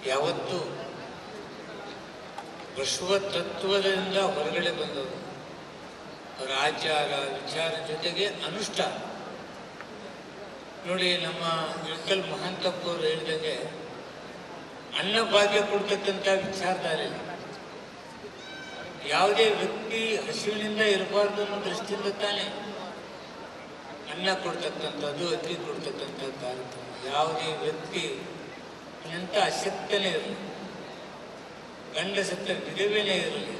ಯಾವತ್ತು ಬಸವ ತತ್ವದಿಂದ ಹೊರಗಡೆ ಬಂದವರು ಅವರ ಆಚಾರ ವಿಚಾರ ಜೊತೆಗೆ ಅನುಷ್ಠಾನ ನೋಡಿ. ನಮ್ಮ ಇಳಕಲ್ ಮಹಾಂತಪ್ಪ ಅವರು ಹೇಳಿದಂಗೆ ಅನ್ನಭಾಗ್ಯ ಕೊಡ್ತಕ್ಕಂಥ ವಿಚಾರಧಾರೆ ಯಾವುದೇ ವ್ಯಕ್ತಿ ಹಸಿವಿನಿಂದ ಇರಬಾರ್ದು ಅನ್ನೋ ದೃಷ್ಟಿಯಿಂದ ತಾನೇ ಅನ್ನ ಕೊಡ್ತಕ್ಕಂಥದ್ದು, ಅಕ್ಕಿ ಕೊಡ್ತಕ್ಕಂಥದ್ದು ಕಾರ್ಯಕ್ರಮ. ಯಾವುದೇ ವ್ಯಕ್ತಿ ಎಂಥ ಅಶಕ್ತನೇ ಇರಲಿ, ಗಂಡ ಸತ್ತ ವಿಧವೆನೇ ಇರಲಿ,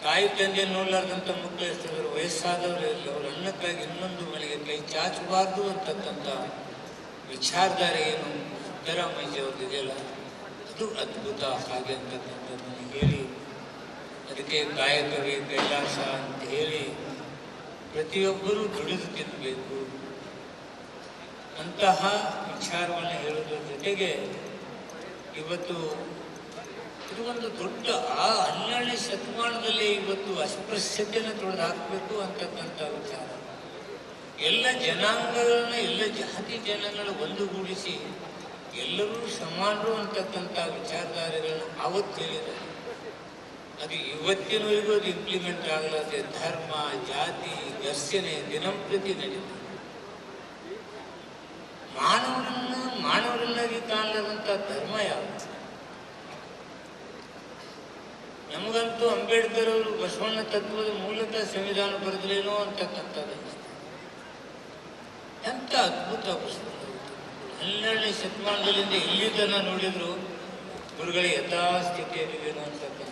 ತಾಯಿ ತಂದೆ ನೋಡ್ಲಾರ್ದಂಥ ಮಕ್ಕಳು ಎಷ್ಟಿದ್ರು, ವಯಸ್ಸಾದವರು ಇರಲಿ, ಅವ್ರ ಅನ್ನಕ್ಕಾಗಿ ಇನ್ನೊಂದು ಮನೆಗೆ ಕೈ ಚಾಚಬಾರ್ದು ಅಂತಕ್ಕಂಥ ವಿಚಾರಧಾರೆ ಏನು ಸಿದ್ದರಾಮಯ್ಯ ಅವ್ರದ್ದಿದೆಯಲ್ಲ, ಅದು ಅದ್ಭುತ. ಹಾಗೆ ಅಂತಕ್ಕಂಥದ್ದನ್ನು ಹೇಳಿ ಅದಕ್ಕೆ ಕಾಯಕವೇ ಕೈಲಾಸ ಅಂತ ಹೇಳಿ ಪ್ರತಿಯೊಬ್ಬರೂ ದುಡಿದು ತಿನ್ನಬೇಕು ಅಂತಹ ವಿಚಾರವನ್ನು ಹೇಳೋದ್ರ ಜೊತೆಗೆ ಇವತ್ತು ಇದು ಒಂದು ದೊಡ್ಡ 12ನೇ ಶತಮಾನದಲ್ಲಿ ಇವತ್ತು ಅಸ್ಪೃಶ್ಯತೆಯನ್ನು ತೊಡೆದು ಹಾಕಬೇಕು ಅಂತಕ್ಕಂಥ ವಿಚಾರ. ಎಲ್ಲ ಜನಾಂಗಗಳನ್ನ, ಎಲ್ಲ ಜಾತಿ ಜನಗಳ ಒಂದುಗೂಡಿಸಿ ಎಲ್ಲರೂ ಸಮಾನರು ಅಂತಕ್ಕಂಥ ವಿಚಾರಧಾರೆಗಳನ್ನ ಅವತ್ತು ಹೇಳಿದ್ದಾರೆ. ಅದು ಇವತ್ತಿನವರೆಗೂ ಅದು ಇಂಪ್ಲಿಮೆಂಟ್ ಆಗಲಾದೆ. ಧರ್ಮ ಜಾತಿ ಘರ್ಷಣೆ ದಿನಂಪ್ರತಿ ನಡೀತದೆ. ಮಾನವರನ್ನಾಗಿ ಕಾಣಲಾದಂಥ ಧರ್ಮ ಯಾವುದು? ನಮಗಂತೂ ಅಂಬೇಡ್ಕರ್ ಅವರು ಬಸವಣ್ಣ ತತ್ವದ ಮೂಲಕ ಸಂವಿಧಾನ ಬರೆದ್ರೇನೋ ಅಂತಕ್ಕಂಥದ್ದು. ಎಂಥ ಅದ್ಭುತ ಬಸವಣ್ಣ 12ನೇ ಶತಮಾನದಲ್ಲಿಂದ ಇಲ್ಲಿ ತನ ನೋಡಿದ್ರು ಗುರುಗಳ ಯಥಾಸ್ಥಿತಿಯಲ್ಲಿವೇನೋ ಅಂತಕ್ಕಂಥ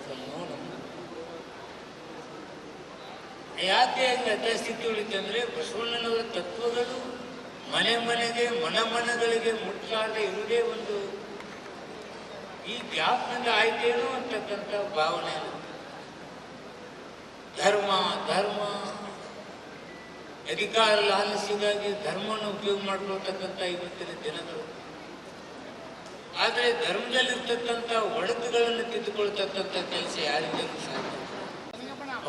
ಯಾಕೆ ಯಥಾಸ್ಥಿತಿ ಉಳಿತಂದ್ರೆ ಬಸವಣ್ಣನವರ ತತ್ವಗಳು ಮನೆ ಮನೆಗೆ ಮನಗಳಿಗೆ ಮುಟ್ಲಾರದೆ ಇರುವುದೇ ಒಂದು ಈ ಗ್ಯಾಪ್ನಿಂದ ಆಯ್ತೇನೋ ಅಂತಕ್ಕಂಥ ಭಾವನೆ. ಧರ್ಮ ಅಧಿಕಾರ ಲಾಲಸಿಗಾಗಿ ಧರ್ಮವನ್ನು ಉಪಯೋಗ ಮಾಡ್ಕೊಳ್ತಕ್ಕಂಥ ಇವತ್ತಿನ ದಿನಗಳು. ಆದರೆ ಧರ್ಮದಲ್ಲಿರ್ತಕ್ಕಂಥ ಒಡಕುಗಳನ್ನು ತಿದ್ದುಕೊಳ್ತಕ್ಕಂಥ ಕೆಲಸ ಯಾರಿಗೂ ಸಾಧ್ಯ.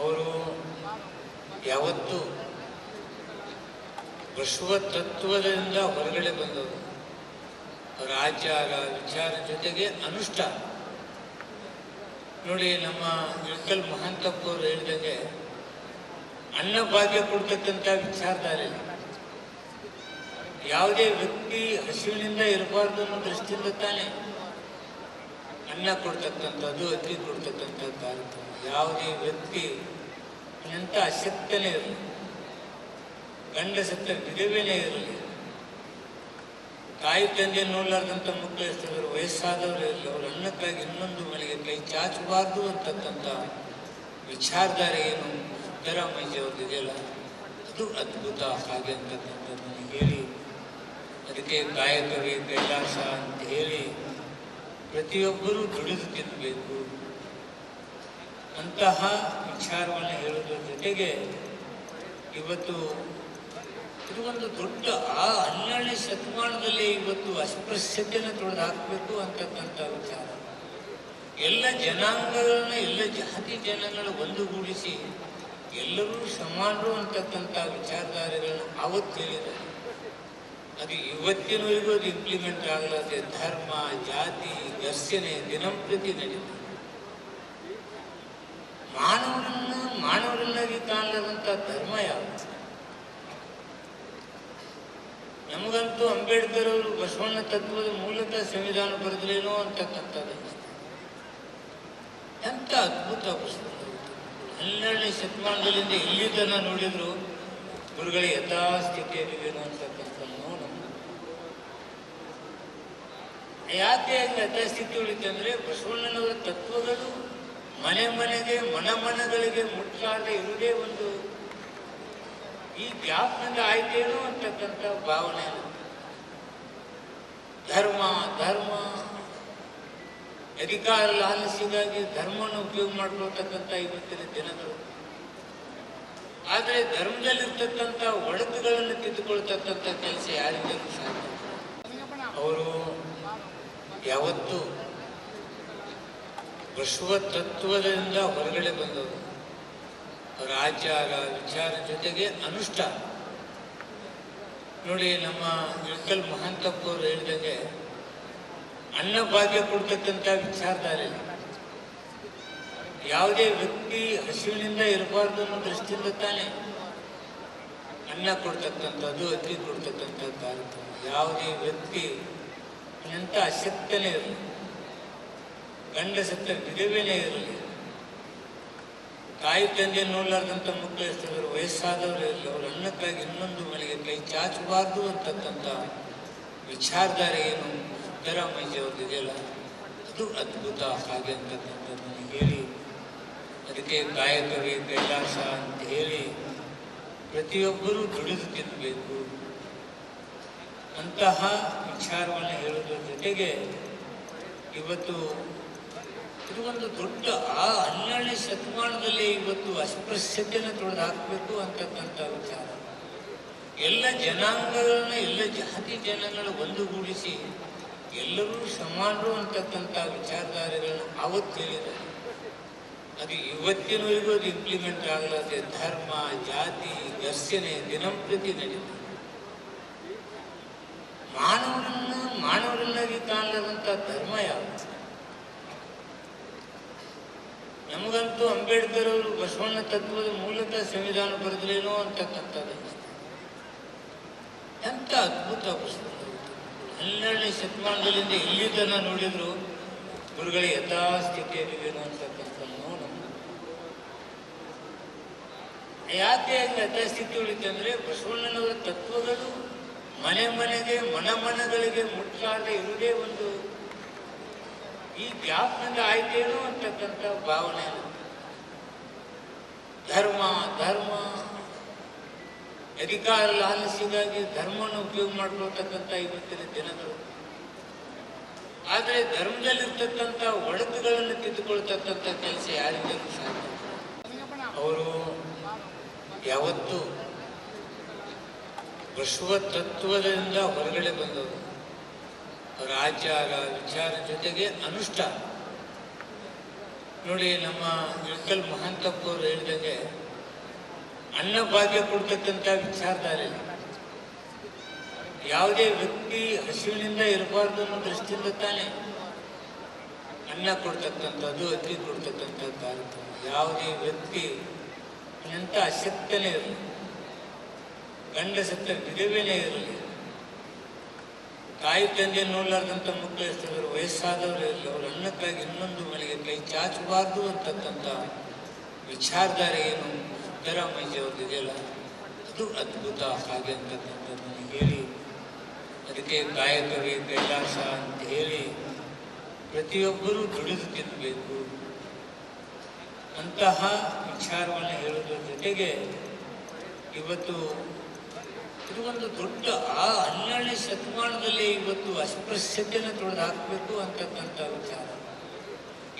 ಅವರು ಯಾವತ್ತು ಬಸವ ತತ್ವದಿಂದ ಹೊರಗಡೆ ಬಂದವರು ಅವರ ಆಚಾರ ವಿಚಾರ ಜೊತೆಗೆ ಅನುಷ್ಠಾನ ನೋಡಿ. ನಮ್ಮ ಇಳಕಲ್ ಮಹಾಂತಪ್ಪ ಅವರು ಹೇಳಿದಂಗೆ ಅನ್ನಭಾಗ್ಯ ಕೊಡ್ತಕ್ಕಂಥ ವಿಚಾರಧಾರೆ ಯಾವುದೇ ವ್ಯಕ್ತಿ ಹಸಿವಿನಿಂದ ಇರಬಾರ್ದು ಅನ್ನೋ ದೃಷ್ಟಿಯಿಂದ ತಾನೇ ಅನ್ನ ಕೊಡ್ತಕ್ಕಂಥದ್ದು, ಅಕ್ಕಿ ಕೊಡ್ತಕ್ಕಂಥದ್ದು ಕಾರ್ಯಕ್ರಮ. ಯಾವುದೇ ವ್ಯಕ್ತಿ ಎಂಥ ಅಶಕ್ತನೇ ಇರಲಿ, ಗಂಡ ಸತ್ತ ವಿಧವೆನೇ ಇರಲಿ, ತಾಯಿ ತಂದೆ ನೋಡ್ಲಾರ್ದಂಥ ಮಕ್ಕಳು ಎಷ್ಟಿದ್ರು, ವಯಸ್ಸಾದವರು ಇರಲಿ, ಅವ್ರ ಅನ್ನಕ್ಕಾಗಿ ಇನ್ನೊಂದು ಮನೆಗೆ ಕೈ ಚಾಚಬಾರ್ದು ಅಂತಕ್ಕಂಥ ವಿಚಾರಧಾರೆ ಏನು ಸಿದ್ದರಾಮಯ್ಯ ಅವ್ರದ್ದಿದೆಯಲ್ಲ, ಅದು ಅದ್ಭುತ. ಹಾಗೆ ಅಂತಕ್ಕಂಥದ್ದನ್ನು ಹೇಳಿ ಅದಕ್ಕೆ ಕಾಯಕವೇ ಕೈಲಾಸ ಅಂತ ಹೇಳಿ ಪ್ರತಿಯೊಬ್ಬರೂ ದುಡಿದು ತಿನ್ನಬೇಕು ಅಂತಹ ವಿಚಾರವನ್ನು ಹೇಳೋದ್ರ ಜೊತೆಗೆ ಇವತ್ತು ಇದು ಒಂದು ದೊಡ್ಡ 12ನೇ ಶತಮಾನದಲ್ಲಿ ಇವತ್ತು ಅಸ್ಪೃಶ್ಯತೆಯನ್ನು ತೊಡೆದು ಹಾಕಬೇಕು ಅಂತಕ್ಕಂಥ ವಿಚಾರ. ಎಲ್ಲ ಜನಾಂಗಗಳನ್ನ, ಎಲ್ಲ ಜಾತಿ ಜನಗಳ ಒಂದುಗೂಡಿಸಿ ಎಲ್ಲರೂ ಸಮಾನರು ಅಂತಕ್ಕಂಥ ವಿಚಾರಧಾರೆಗಳನ್ನ ಅವತ್ತು ಹೇಳಿದ್ದಾರೆ. ಅದು ಇವತ್ತಿನವರೆಗೂ ಅದು ಇಂಪ್ಲಿಮೆಂಟ್ ಆಗಲಾದೆ. ಧರ್ಮ ಜಾತಿ ಘರ್ಷಣೆ ದಿನಂಪ್ರತಿ ನಡೀತದೆ. ಮಾನವರನ್ನಾಗಿ ಕಾಣಲಾದಂಥ ಧರ್ಮ ಯಾವುದು? ನಮಗಂತೂ ಅಂಬೇಡ್ಕರ್ ಅವರು ಬಸವಣ್ಣ ತತ್ವದ ಮೂಲಕ ಸಂವಿಧಾನ ಬರೆದ್ರೇನೋ ಅಂತಕ್ಕಂಥದ್ದು. ಎಂಥ ಅದ್ಭುತ ಬಸವಣ್ಣ 12ನೇ ಶತಮಾನದಲ್ಲಿಂದ ಇಲ್ಲಿ ತನ ನೋಡಿದ್ರು ಗುರುಗಳ ಯಥಾಸ್ಥಿತಿಯಲ್ಲಿವೇನೋ ಅಂತಕ್ಕಂಥ ಯಾಕೆ ಯಥಾಸ್ಥಿತಿ ಉಳಿತಂದ್ರೆ ಬಸವಣ್ಣನವರ ತತ್ವಗಳು ಮನೆ ಮನೆಗೆ ಮನಗಳಿಗೆ ಮುಟ್ಲಾರದೆ ಇರುವುದೇ ಒಂದು ಈ ಗ್ಯಾಪ್ನಿಂದ ಆಯ್ತೇನೋ ಅಂತಕ್ಕಂಥ ಭಾವನೆ. ಧರ್ಮ ಅಧಿಕಾರ ಲಾಲಸಿಗಾಗಿ ಧರ್ಮವನ್ನು ಉಪಯೋಗ ಮಾಡ್ಕೊಳ್ತಕ್ಕಂಥ ಇವತ್ತಿನ ದಿನಗಳು. ಆದರೆ ಧರ್ಮದಲ್ಲಿರ್ತಕ್ಕಂಥ ಒಡಕುಗಳನ್ನು ತಿದ್ದುಕೊಳ್ತಕ್ಕಂಥ ಕೆಲಸ ಯಾರಿಗೂ ಸಾಧ್ಯ. ಅವರು ಯಾವತ್ತು ಬಸವ ತತ್ವದಿಂದ ಹೊರಗಡೆ ಬಂದವರು ಅವರ ಆಚಾರ ವಿಚಾರ ಜೊತೆಗೆ ಅನುಷ್ಠಾನ ನೋಡಿ. ನಮ್ಮ ಇಳಕಲ್ ಮಹಾಂತಪ್ಪ ಅವರು ಹೇಳಿದಂಗೆ ಅನ್ನಭಾಗ್ಯ ಕೊಡ್ತಕ್ಕಂಥ ವಿಚಾರಧಾರೆ. ಯಾವುದೇ ವ್ಯಕ್ತಿ ಹಸಿವಿನಿಂದ ಇರಬಾರ್ದು ಅನ್ನೋ ದೃಷ್ಟಿಯಿಂದ ತಾನೇ ಅನ್ನ ಕೊಡ್ತಕ್ಕಂಥದ್ದು, ಅಕ್ಕಿ ಕೊಡ್ತಕ್ಕಂಥ ಕಾರ್ಯಕ್ರಮ. ಯಾವುದೇ ವ್ಯಕ್ತಿ ಎಂಥ ಅಶಕ್ತನೇ ಇರಲಿ, ಗಂಡ ಸತ್ತ ವಿಧವೆನೇ ಇರಲಿ, ತಾಯಿ ತಂದೆ ನೋಡಲಾರ್ದಂಥ ಮಕ್ಕಳು ಎಷ್ಟಿದ್ರು, ವಯಸ್ಸಾದವರು ಇರಲಿ, ಅವ್ರ ಅನ್ನಕ್ಕಾಗಿ ಇನ್ನೊಂದು ಮನೆಗೆ ಕೈ ಚಾಚಬಾರ್ದು ಅಂತಕ್ಕಂಥ ವಿಚಾರಧಾರೆ ಏನು ಸಿದ್ದರಾಮಯ್ಯ ಅವ್ರದ್ದಿದೆಯಲ್ಲ, ಅದು ಅದ್ಭುತ. ಹಾಗೆ ಅಂತಕ್ಕಂಥದ್ದನ್ನು ಹೇಳಿ, ಅದಕ್ಕೆ ಕಾಯಕವೇ ಕೈಲಾಸ ಅಂತ ಹೇಳಿ ಪ್ರತಿಯೊಬ್ಬರೂ ದುಡಿದು ತಿನ್ನಬೇಕು ಅಂತಹ ವಿಚಾರವನ್ನು ಹೇಳುವುದರ ಜೊತೆಗೆ ಇವತ್ತು ಇದು ಒಂದು ದೊಡ್ಡ ಆ 12ನೇ ಶತಮಾನದಲ್ಲಿ ಇವತ್ತು ಅಸ್ಪೃಶ್ಯತೆಯನ್ನು ತೊಡೆದು ಹಾಕಬೇಕು ಅಂತಕ್ಕಂಥ ವಿಚಾರ. ಎಲ್ಲ ಜನಾಂಗಗಳನ್ನ, ಎಲ್ಲ ಜಾತಿ ಜನಗಳ ಒಂದುಗೂಡಿಸಿ ಎಲ್ಲರೂ ಸಮಾನರು ಅಂತಕ್ಕಂಥ ವಿಚಾರಧಾರೆಗಳನ್ನ ಅವತ್ತು ಹೇಳಿದ್ದಾರೆ. ಅದು ಇವತ್ತಿನವರೆಗೂ ಅದು ಇಂಪ್ಲಿಮೆಂಟ್ ಆಗಲಾದೆ. ಧರ್ಮ ಜಾತಿ ಘರ್ಷಣೆ ದಿನಂಪ್ರತಿ ನಡೀತದೆ. ಮಾನವರನ್ನಾಗಿ ಕಾಣಲಾದಂಥ ಧರ್ಮ ಯಾವುದು? ನಮಗಂತೂ ಅಂಬೇಡ್ಕರ್ ಅವರು ಬಸವಣ್ಣ ತತ್ವದ ಮೂಲಕ ಸಂವಿಧಾನ ಬರೆದ್ರೇನೋ ಅಂತಕ್ಕಂಥದ್ದು. ಎಂಥ ಅದ್ಭುತ ಪುಸ್ತಕ. 12ನೇ ಶತಮಾನದಲ್ಲಿಂದ ಇಲ್ಲಿ ತನ ನೋಡಿದ್ರು ಗುರುಗಳ ಯಥಾಸ್ಥಿತಿಯಲ್ಲಿವೇನೋ ಅಂತಕ್ಕಂಥ ಯಾಕೆ ಯಥಾಸ್ಥಿತಿ ಉಳಿತಂದ್ರೆ ಬಸವಣ್ಣನವರ ತತ್ವಗಳು ಮನೆ ಮನೆಗೆ ಮನಗಳಿಗೆ ಮುಟ್ಲಾರದೆ ಇರುವುದೇ ಒಂದು ಈ ಗ್ಯಾಪ್ನಿಂದ ಆಯ್ತೇನೋ ಅಂತಕ್ಕಂಥ ಭಾವನೆ. ಧರ್ಮ ಅಧಿಕಾರ ಲಾಲಸಿಗಾಗಿ ಧರ್ಮವನ್ನು ಉಪಯೋಗ ಮಾಡ್ಕೊಳ್ತಕ್ಕಂಥ ಇವತ್ತಿನ ದಿನಗಳು. ಆದರೆ ಧರ್ಮದಲ್ಲಿರ್ತಕ್ಕಂಥ ಒಡಕುಗಳನ್ನು ತಿದ್ದುಕೊಳ್ತಕ್ಕಂಥ ಕೆಲಸ ಯಾರಿಗೂ ಸಾಧ್ಯ. ಅವರು ಯಾವತ್ತು ಬಸವ ತತ್ವದಿಂದ ಹೊರಗಡೆ ಬಂದವರು. ಅವರ ಆಚಾರ ವಿಚಾರ ಜೊತೆಗೆ ಅನುಷ್ಠಾನ ನೋಡಿ. ನಮ್ಮ ಇಳಕಲ್ ಮಹಾಂತಪ್ಪ ಅವರು ಹೇಳಿದಂಗೆ ಅನ್ನಭಾಗ್ಯ ಕೊಡ್ತಕ್ಕಂಥ ವಿಚಾರಧಾರೆ. ಯಾವುದೇ ವ್ಯಕ್ತಿ ಹಸಿವಿನಿಂದ ಇರಬಾರ್ದು ಅನ್ನೋ ದೃಷ್ಟಿಯಿಂದ ತಾನೇ ಅನ್ನ ಕೊಡ್ತಕ್ಕಂಥದ್ದು, ಅಕ್ಕಿ ಕೊಡ್ತಕ್ಕಂಥ ಕಾರ್ಯಕ್ರಮ. ಯಾವುದೇ ವ್ಯಕ್ತಿ ಎಂಥ ಅಶಕ್ತನೇ ಇರಲಿ, ಗಂಡ ಸತ್ತ ವಿಧವೆನೇ ಇರಲಿ, ತಾಯಿ ತಂದೆ ನೋಡಲಾರ್ದಂಥ ಮಕ್ಕಳು ಎಷ್ಟಿದ್ರು, ವಯಸ್ಸಾದವರು ಇರಲಿ, ಅವ್ರ ಅನ್ನಕ್ಕಾಗಿ ಇನ್ನೊಂದು ಮನೆಗೆ ಕೈ ಚಾಚಬಾರ್ದು ಅಂತಕ್ಕಂಥ ವಿಚಾರಧಾರೆ ಏನು ಸಿದ್ದರಾಮಯ್ಯ ಅವ್ರದ್ದಿದೆಯಲ್ಲ, ಅದು ಅದ್ಭುತ. ಹಾಗೆ ಅಂತಕ್ಕಂಥದ್ದನ್ನು ಹೇಳಿ, ಅದಕ್ಕೆ ಕಾಯಕವೇ ಕೈಲಾಸ ಅಂತ ಹೇಳಿ ಪ್ರತಿಯೊಬ್ಬರೂ ದುಡಿದು ತಿನ್ನಬೇಕು ಅಂತಹ ವಿಚಾರವನ್ನು ಹೇಳುವುದರ ಜೊತೆಗೆ ಇವತ್ತು ಇದು ಒಂದು ದೊಡ್ಡ ಆ 12ನೇ ಶತಮಾನದಲ್ಲಿ ಇವತ್ತು ಅಸ್ಪೃಶ್ಯತೆಯನ್ನು ತೊಡೆದು ಹಾಕಬೇಕು ಅಂತಕ್ಕಂಥ ವಿಚಾರ.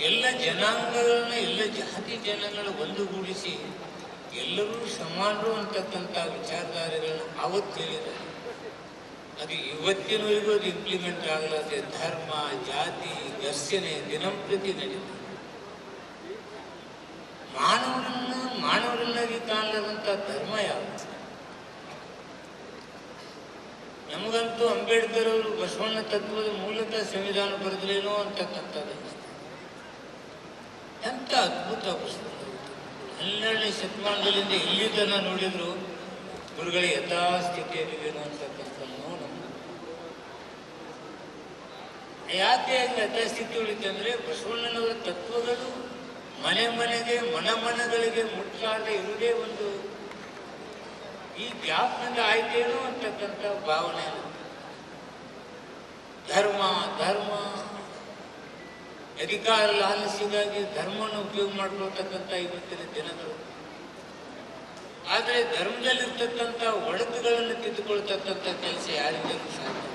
ಎಲ್ಲ ಜನಾಂಗಗಳನ್ನ, ಎಲ್ಲ ಜಾತಿ ಜನಗಳ ಒಂದುಗೂಡಿಸಿ ಎಲ್ಲರೂ ಸಮಾನರು ಅಂತಕ್ಕಂಥ ವಿಚಾರಧಾರೆಗಳನ್ನ ಅವತ್ತು ಹೇಳಿದ್ದಾರೆ. ಅದು ಇವತ್ತಿನವರೆಗೂ ಅದು ಇಂಪ್ಲಿಮೆಂಟ್ ಆಗಲಾದೆ. ಧರ್ಮ ಜಾತಿ ಘರ್ಷಣೆ ದಿನಂಪ್ರತಿ ನಡೀತದೆ. ಮಾನವರನ್ನಾಗಿ ಕಾಣಲಾದಂಥ ಧರ್ಮ ಯಾವುದು? ನಮಗಂತೂ ಅಂಬೇಡ್ಕರ್ ಅವರು ಬಸವಣ್ಣ ತತ್ವದ ಮೂಲಕ ಸಂವಿಧಾನ ಬರೆದ್ರೇನೋ ಅಂತಕ್ಕಂಥದ್ದು. ಎಂಥ ಅದ್ಭುತ ಪುಸ್ತಕ. 12ನೇ ಶತಮಾನದಲ್ಲಿಂದ ಇಲ್ಲಿ ತನ ನೋಡಿದ್ರು ಗುರುಗಳ ಯಥಾಸ್ಥಿತಿಯಲ್ಲಿವೇನೋ ಅಂತಕ್ಕಂಥ ಯಾಕೆ ಯಥಾಸ್ಥಿತಿ ಉಳಿತಂದ್ರೆ ಬಸವಣ್ಣನವರ ತತ್ವಗಳು ಮನೆ ಮನೆಗೆ ಮನಗಳಿಗೆ ಮುಟ್ಲಾರದೆ ಇರುವುದೇ ಒಂದು ಈ ಗ್ಯಾಪ್ನಿಂದ ಆಯ್ತೇನೋ ಅಂತಕ್ಕಂಥ ಭಾವನೆ. ಧರ್ಮ ಅಧಿಕಾರ ಲಾಲಸಿಗಾಗಿ ಧರ್ಮವನ್ನು ಉಪಯೋಗ ಮಾಡ್ಕೊಳ್ತಕ್ಕಂಥ ಇವತ್ತಿನ ದಿನಗಳು. ಆದರೆ ಧರ್ಮದಲ್ಲಿರ್ತಕ್ಕಂಥ ಒಡಕುಗಳನ್ನು ತಿದ್ದುಕೊಳ್ತಕ್ಕಂಥ ಕೆಲಸ ಯಾರಿಗೂ ಸಾಧ್ಯ.